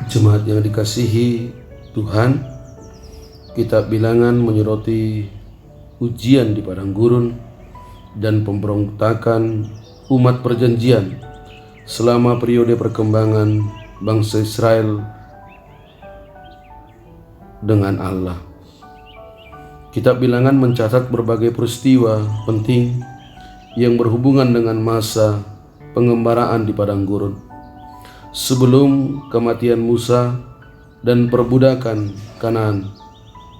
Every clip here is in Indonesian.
Jemaat yang dikasihi Tuhan, kitab Bilangan menyoroti ujian di padang gurun dan pemberontakan umat perjanjian selama periode perkembangan bangsa Israel dengan Allah. Kitab Bilangan mencatat berbagai peristiwa penting yang berhubungan dengan masa pengembaraan di padang gurun sebelum kematian Musa dan perbudakan Kanaan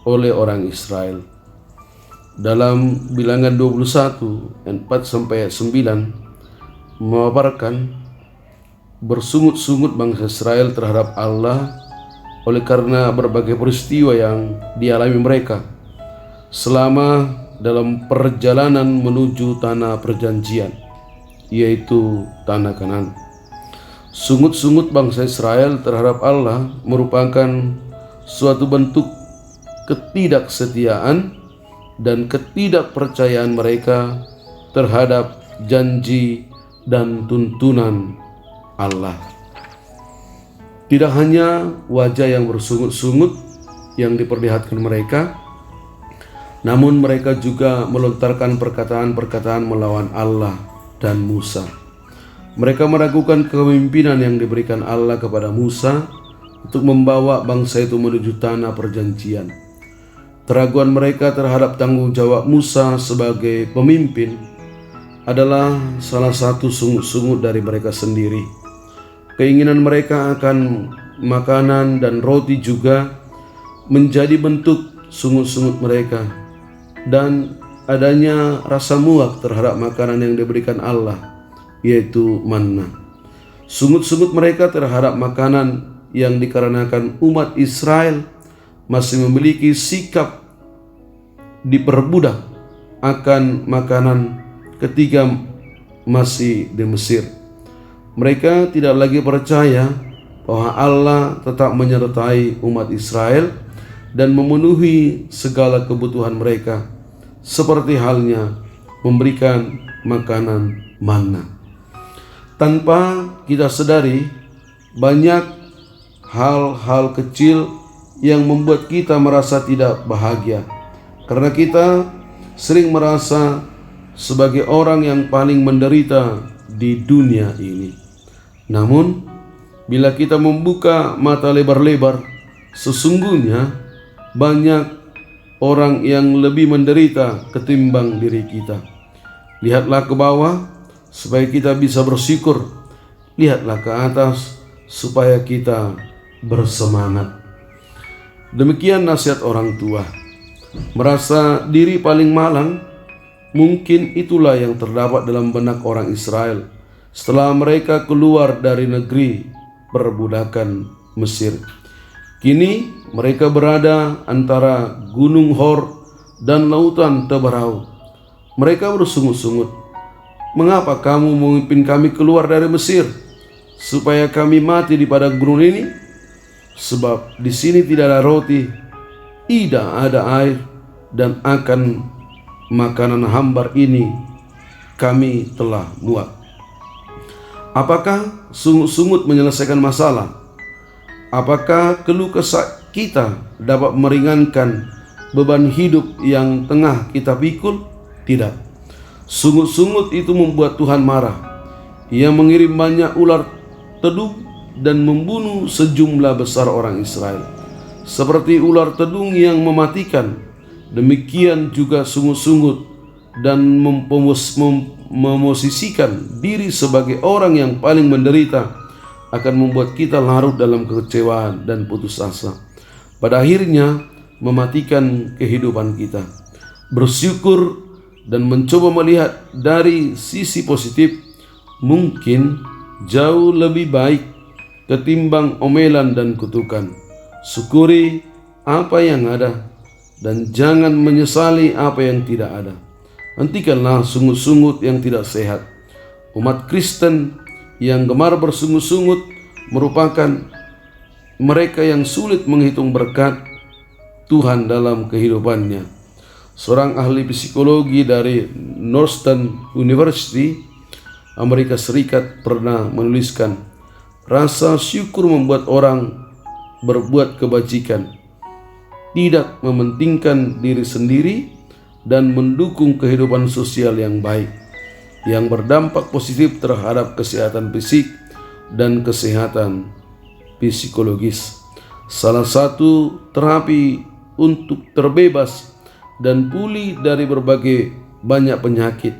oleh orang Israel. Dalam Bilangan 21 ayat 4-9 memaparkan bersungut-sungut bangsa Israel terhadap Allah oleh karena berbagai peristiwa yang dialami mereka selama dalam perjalanan menuju tanah perjanjian, yaitu tanah Kanaan. Sungut-sungut bangsa Israel terhadap Allah merupakan suatu bentuk ketidaksetiaan dan ketidakpercayaan mereka terhadap janji dan tuntunan Allah. Tidak hanya wajah yang bersungut-sungut yang diperlihatkan mereka, namun mereka juga melontarkan perkataan-perkataan melawan Allah dan Musa. Mereka meragukan kepemimpinan yang diberikan Allah kepada Musa untuk membawa bangsa itu menuju tanah perjanjian. Keraguan mereka terhadap tanggung jawab Musa sebagai pemimpin adalah salah satu sungut-sungut dari mereka sendiri. Keinginan mereka akan makanan dan roti juga menjadi bentuk sungut-sungut mereka, dan adanya rasa muak terhadap makanan yang diberikan Allah, yaitu manna. Sungut-sungut mereka terhadap makanan yang dikarenakan umat Israel masih memiliki sikap diperbudak akan makanan ketika masih di Mesir. Mereka tidak lagi percaya bahwa Allah tetap menyertai umat Israel dan memenuhi segala kebutuhan mereka, seperti halnya memberikan makanan manna. Tanpa kita sadari, banyak hal-hal kecil yang membuat kita merasa tidak bahagia, karena kita sering merasa sebagai orang yang paling menderita di dunia ini. Namun, bila kita membuka mata lebar-lebar, sesungguhnya banyak orang yang lebih menderita ketimbang diri kita. Lihatlah ke bawah supaya kita bisa bersyukur. Lihatlah ke atas supaya kita bersemangat. Demikian nasihat orang tua. Merasa diri paling malang, mungkin itulah yang terdapat dalam benak orang Israel setelah mereka keluar dari negeri perbudakan Mesir. Kini mereka berada antara Gunung Hor dan Lautan Teberau. Mereka bersungut-sungut, "Mengapa kamu memimpin kami keluar dari Mesir, supaya kami mati di padang gurun ini? Sebab di sini tidak ada roti, tidak ada air, dan akan makanan hambar ini kami telah muak." Apakah sungut-sungut menyelesaikan masalah? Apakah keluh kesah kita dapat meringankan beban hidup yang tengah kita pikul? Tidak. Sungut-sungut itu membuat Tuhan marah. Ia mengirim banyak ular tedung dan membunuh sejumlah besar orang Israel. Seperti ular tedung yang mematikan, demikian juga sungut-sungut dan memosisikan diri sebagai orang yang paling menderita akan membuat kita larut dalam kekecewaan dan putus asa. Pada akhirnya mematikan kehidupan kita. Bersyukur dan mencoba melihat dari sisi positif mungkin jauh lebih baik ketimbang omelan dan kutukan. Syukuri apa yang ada dan jangan menyesali apa yang tidak ada. Hentikanlah sungut-sungut yang tidak sehat. Umat Kristen yang gemar bersungut-sungut merupakan mereka yang sulit menghitung berkat Tuhan dalam kehidupannya. Seorang ahli psikologi dari Northern University, Amerika Serikat, pernah menuliskan, rasa syukur membuat orang berbuat kebajikan, tidak mementingkan diri sendiri, dan mendukung kehidupan sosial yang baik, yang berdampak positif terhadap kesehatan fisik dan kesehatan psikologis. Salah satu terapi untuk terbebas dan pulih dari berbagai banyak penyakit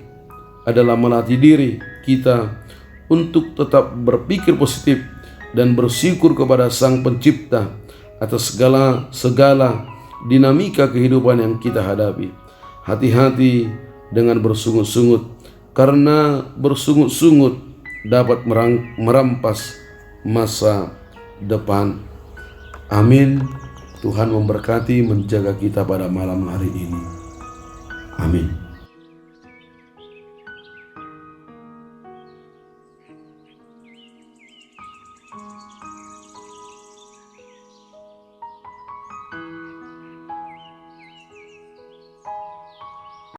adalah melatih diri kita untuk tetap berpikir positif dan bersyukur kepada Sang Pencipta atas segala dinamika kehidupan yang kita hadapi. Hati-hati dengan bersungut-sungut, karena bersungut-sungut dapat merampas masa depan. Amin. Tuhan memberkati, menjaga kita pada malam hari ini. Amin.